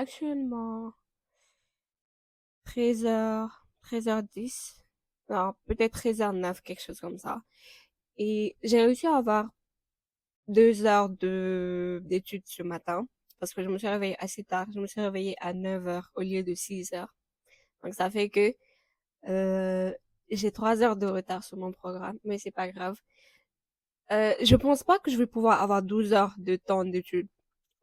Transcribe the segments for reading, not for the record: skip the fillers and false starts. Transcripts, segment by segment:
actuellement 13h, 13h10. Non, peut-être 13h09, quelque chose comme ça. Et j'ai réussi à avoir 2 heures d'études ce matin parce que je me suis réveillée assez tard. Je me suis réveillée à 9h au lieu de 6h. Donc ça fait que euh, j'ai 3 heures de retard sur mon programme, mais c'est pas grave. Je pense pas que je vais pouvoir avoir 12 heures de temps d'études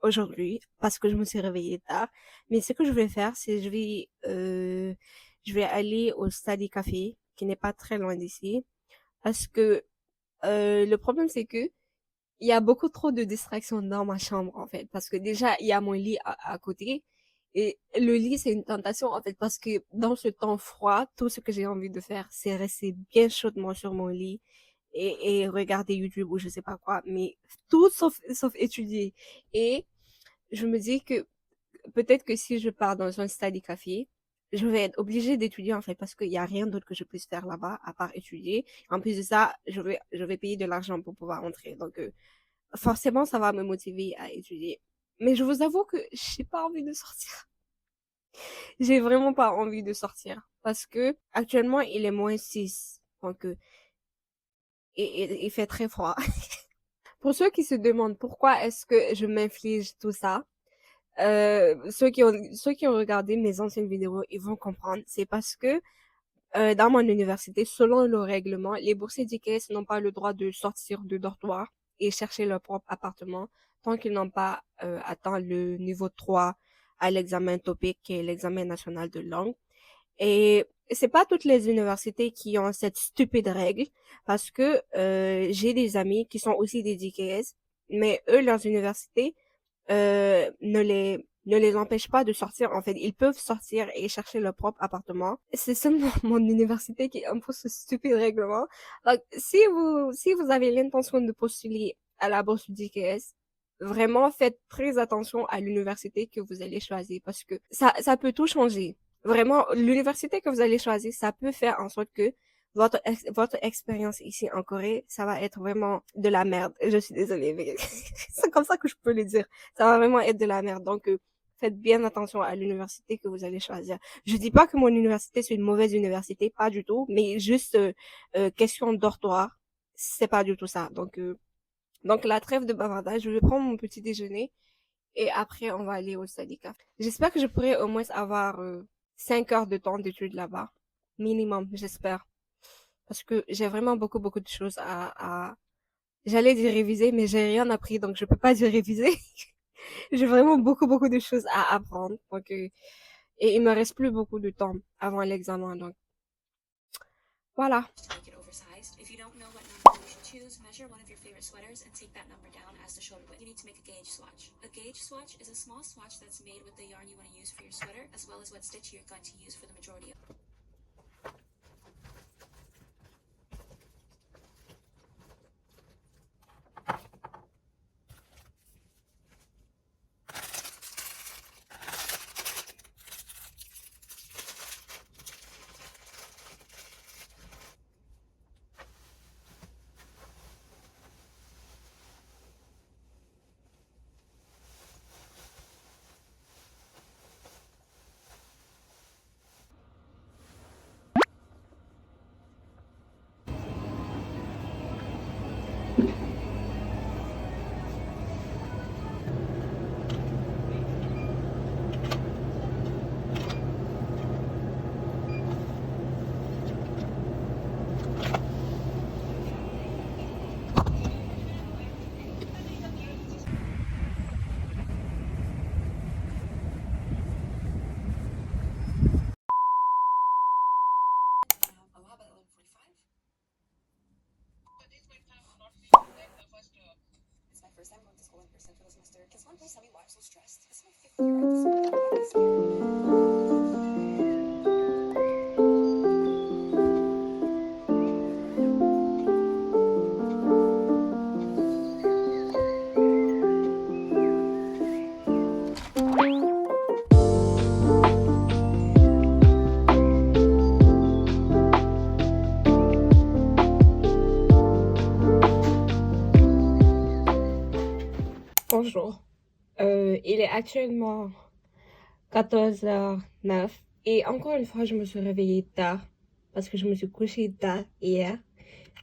aujourd'hui parce que je me suis réveillée tard. Mais ce que je vais faire, c'est je vais aller au Study Café qui n'est pas très loin d'ici parce que le problème c'est que il y a beaucoup trop de distractions dans ma chambre en fait parce que déjà il y a mon lit à côté et le lit c'est une tentation en fait parce que dans ce temps froid tout ce que j'ai envie de faire c'est rester bien chaudement sur mon lit et regarder YouTube ou je sais pas quoi mais tout sauf étudier et je me dis que peut-être que si je pars dans un study café, je vais être obligée d'étudier en fait parce qu'il y a rien d'autre que je puisse faire là-bas à part étudier. En plus de ça, je vais payer de l'argent pour pouvoir entrer. Donc forcément, ça va me motiver à étudier. Mais je vous avoue que j'ai pas envie de sortir. J'ai vraiment pas envie de sortir parce que actuellement il est -6. Donc il fait très froid. Pour ceux qui se demandent pourquoi est-ce que je m'inflige tout ça, ceux qui ont regardé mes anciennes vidéos, ils vont comprendre. C'est parce que dans mon université, selon le règlement, les boursiers d'IKES n'ont pas le droit de sortir de dortoir et chercher leur propre appartement tant qu'ils n'ont pas atteint le niveau 3 à l'examen TOPIK, qui est l'examen national de langue. Et c'est pas toutes les universités qui ont cette stupide règle parce que j'ai des amis qui sont aussi des DKS, mais eux, leurs universités ne les empêchent pas de sortir. En fait, ils peuvent sortir et chercher leur propre appartement. C'est seulement mon université qui impose ce stupide règlement. Donc, si vous avez l'intention de postuler à la bourse du DKS, vraiment faites très attention à l'université que vous allez choisir parce que ça peut tout changer. Vraiment, l'université que vous allez choisir, ça peut faire en sorte que votre expérience ici en Corée, ça va être vraiment de la merde. Je suis désolée, mais c'est comme ça que je peux le dire. Ça va vraiment être de la merde. Donc, faites bien attention à l'université que vous allez choisir. Je dis pas que mon université c'est une mauvaise université, pas du tout, mais juste question de dortoir, c'est pas du tout ça. Donc la trêve de bavardage, je vais prendre mon petit déjeuner et après on va aller au syndicat. J'espère que je pourrai au moins avoir 5 heures de temps d'études là-bas. Minimum, j'espère. Parce que j'ai vraiment beaucoup, beaucoup de choses j'allais dire réviser, mais j'ai rien appris, donc je peux pas dire réviser. J'ai vraiment beaucoup, beaucoup de choses à apprendre. Donc, et il me reste plus beaucoup de temps avant l'examen, donc voilà. To make it oversized. If you don't know what number you should choose, measure one of your favorite sweaters and take that number down as the shoulder width. You need to make a gauge swatch. A gauge swatch is a small swatch that's made with the yarn you want to use for your sweater, as well as what stitch you're going to use for the majority of it. It's my first time going to school in person for the semester. Can someone please tell me why I'm so stressed? This is my 5th year at this school. Why am I scared? Bonjour. Il est actuellement 14h09. Et encore une fois, je me suis réveillée tard parce que je me suis couchée tard hier.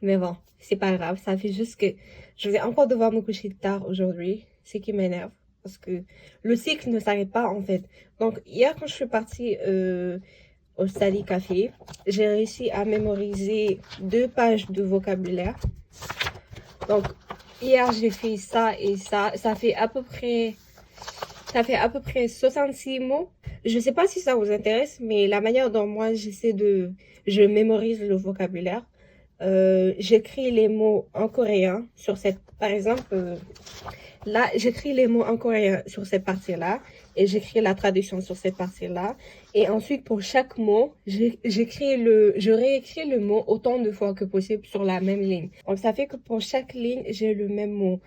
Mais bon, c'est pas grave. Ça fait juste que je vais encore devoir me coucher tard aujourd'hui, ce qui m'énerve parce que le cycle ne s'arrête pas en fait. Donc hier, quand je suis partie au Study Café, j'ai réussi à mémoriser 2 pages de vocabulaire. Donc hier, j'ai fait ça et ça. Ça fait à peu près 66 mots. Je sais pas si ça vous intéresse, mais la manière dont moi je mémorise le vocabulaire. J'écris les mots en coréen sur par exemple, là, j'écris les mots en coréen sur cette partie-là et j'écris la traduction sur cette partie-là. Et ensuite, pour chaque mot, je réécris le mot autant de fois que possible sur la même ligne. Donc, ça fait que pour chaque ligne, j'ai le même mot.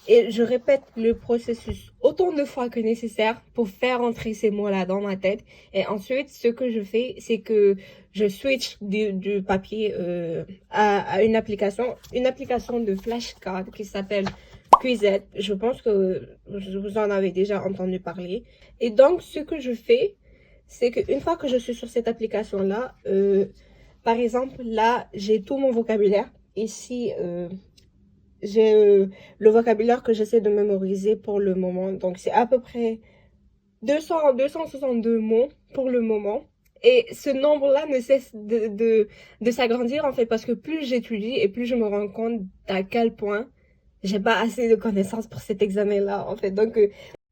Et je répète le processus autant de fois que nécessaire pour faire entrer ces mots-là dans ma tête. Et ensuite, ce que je fais, c'est que je switch du papier à une application de flashcard qui s'appelle Quizette. Je pense que vous en avez déjà entendu parler. Et donc, ce que je fais, c'est qu'une fois que je suis sur cette application-là, par exemple, là, j'ai tout mon vocabulaire. Ici, j'ai le vocabulaire que j'essaie de mémoriser pour le moment. Donc, c'est à peu près 262 mots pour le moment. Et ce nombre-là ne cesse de s'agrandir, en fait, parce que plus j'étudie et plus je me rends compte à quel point j'ai pas assez de connaissances pour cet examen-là, en fait. Donc,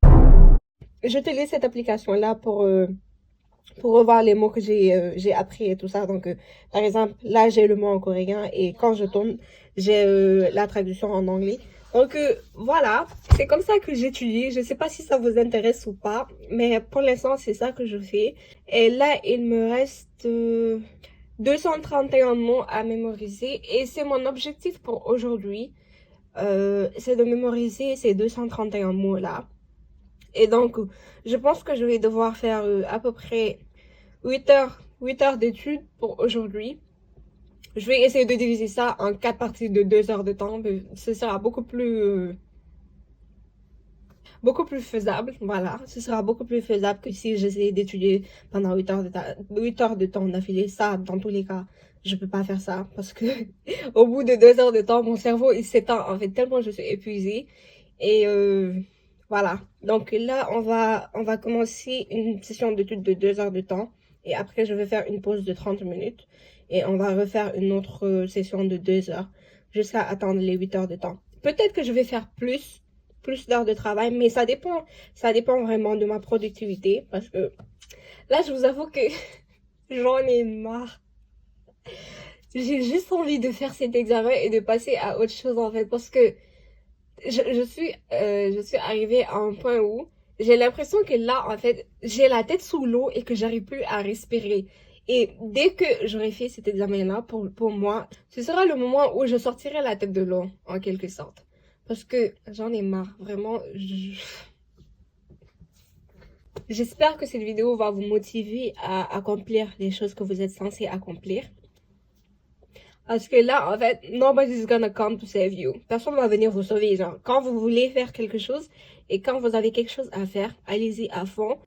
je te laisse cette application-là pour revoir les mots que j'ai appris et tout ça. Donc, par exemple, là, j'ai le mot en coréen et quand je tourne, j'ai la traduction en anglais. Donc, voilà, c'est comme ça que j'étudie. Je sais pas si ça vous intéresse ou pas, mais pour l'instant, c'est ça que je fais. Et là, il me reste 231 mots à mémoriser et c'est mon objectif pour aujourd'hui. C'est de mémoriser ces 231 mots-là. Et donc, je pense que je vais devoir faire à peu près 8 heures d'études pour aujourd'hui. Je vais essayer de diviser ça en 4 parties de 2 heures de temps. Ce sera beaucoup plus faisable. Voilà, ce sera beaucoup plus faisable que si j'essayais d'étudier pendant 8 heures de temps d'affilée. Ça, dans tous les cas, je peux pas faire ça parce que au bout de 2 heures de temps, mon cerveau il s'éteint en fait tellement je suis épuisée. Et voilà. Donc là, on va commencer une session d'étude de 2 heures de temps. Et après, je vais faire une pause de 30 minutes. Et on va refaire une autre session de 2 heures jusqu'à attendre les 8 heures de temps. Peut-être que je vais faire plus d'heures de travail, mais ça dépend vraiment de ma productivité. Parce que là, je vous avoue que j'en ai marre. J'ai juste envie de faire cet examen et de passer à autre chose en fait. Parce que je suis arrivée à un point où j'ai l'impression que là, en fait, j'ai la tête sous l'eau et que j'arrive plus à respirer. Et dès que j'aurai fait cet examen-là, pour moi, ce sera le moment où je sortirai la tête de l'eau, en quelque sorte. Parce que j'en ai marre, vraiment. J'espère que cette vidéo va vous motiver à accomplir les choses que vous êtes censé accomplir. Parce que là, en fait, nobody's gonna come to save you. Personne va venir vous sauver. Genre, quand vous voulez faire quelque chose et quand vous avez quelque chose à faire, allez-y à fond.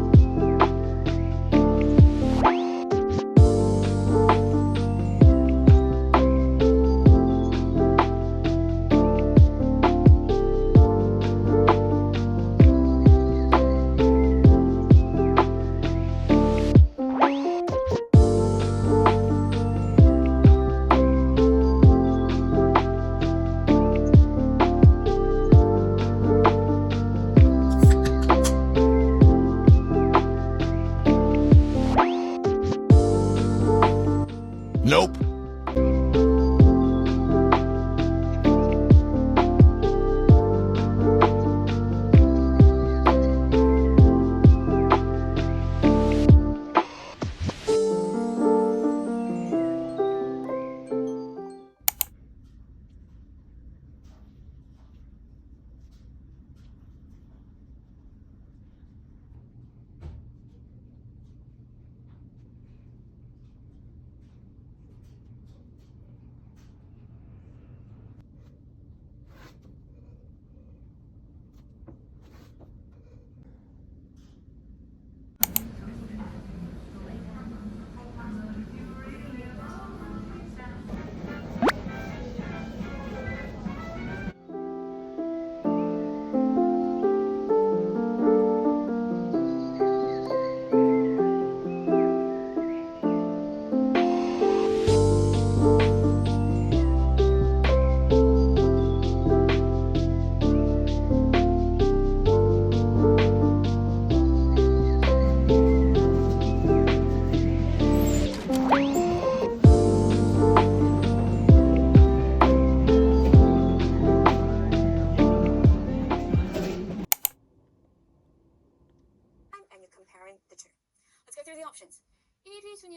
Nope.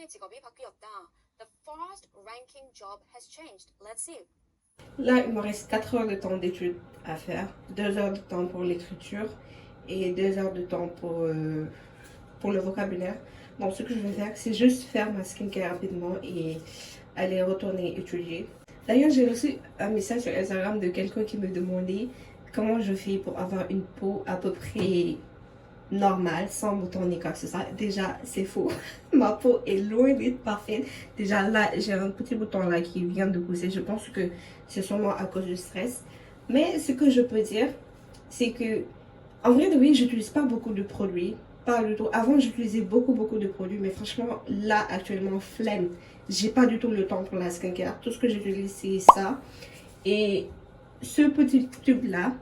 언니의 직업이 바뀌었다. The first ranking job has changed. Let's see. Là, il me reste 4 heures de temps d'études à faire, 2 heures de temps pour l'écriture et 2 heures de temps pour le vocabulaire. Donc, ce que je vais faire, c'est juste faire ma skincare rapidement et aller retourner étudier. D'ailleurs, j'ai reçu un message sur Instagram de quelqu'un qui me demandait comment je fais pour avoir une peau à peu près normale, sans boutons ni quoi que ce soit. Déjà, c'est faux. Ma peau est loin d'être parfaite. Déjà, là, j'ai un petit bouton là qui vient de pousser. Je pense que c'est sûrement à cause du stress. Mais ce que je peux dire, c'est que, en vrai, oui, j'utilise pas beaucoup de produits. Pas du tout. Avant, j'utilisais beaucoup de produits. Mais franchement, là, actuellement, flemme. J'ai pas du tout le temps pour la skincare. Tout ce que j'utilise, c'est ça. Et ce petit tube-là,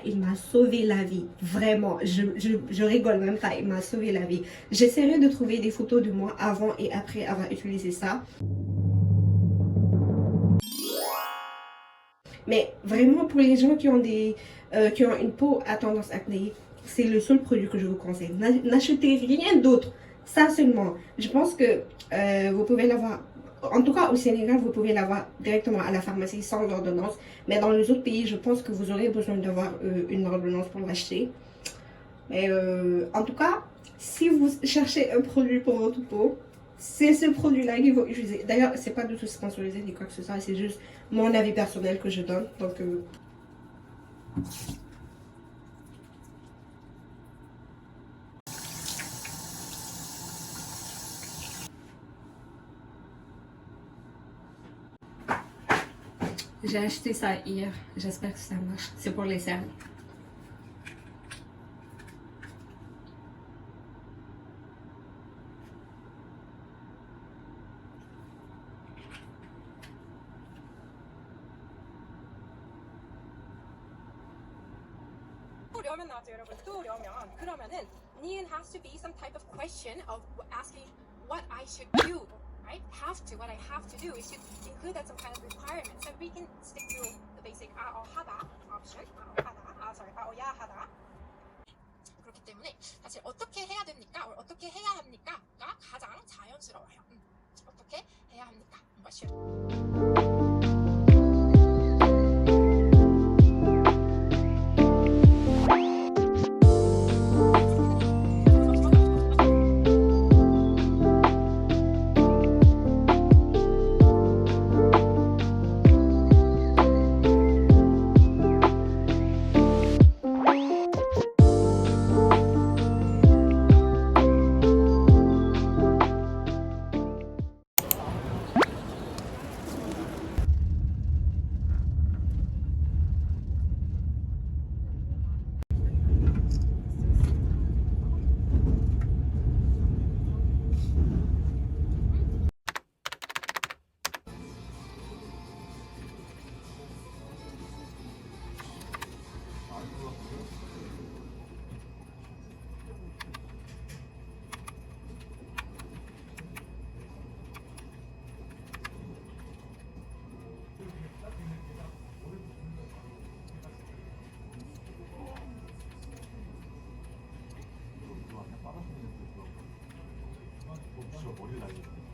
il m'a sauvé la vie. Vraiment, je rigole même pas, il m'a sauvé la vie. J'essaierai de trouver des photos de moi avant et après avoir utilisé ça. Mais vraiment, pour les gens qui ont une peau à tendance acnéique, c'est le seul produit que je vous conseille. N'achetez rien d'autre. Ça seulement. Je pense que vous pouvez l'avoir. En tout cas, au Sénégal, vous pouvez l'avoir directement à la pharmacie sans ordonnance. Mais dans les autres pays, je pense que vous aurez besoin d'avoir une ordonnance pour l'acheter. Mais en tout cas, si vous cherchez un produit pour votre peau, c'est ce produit-là qu'il faut utiliser. D'ailleurs, c'est pas du tout sponsorisé ni quoi que ce soit. C'est juste mon avis personnel que je donne. Donc, j'ai acheté ça hier. J'espère que ça marche. C'est pour les cernes. 려면 나왔죠, 여러분. 또 려면 그러면은 need has to be some type of question of asking what I should do, right? Have to. What I have to do. It should include that some kind of requirement. So we can stick to the basic 하다 option. 야 하다. 그렇기 때문에 사실 어떻게 해야 됩니까? 어떻게 해야 합니까?가 가장 자연스러워요. 어떻게 해야 합니까? 뭔가 쉬워. 머리 날리고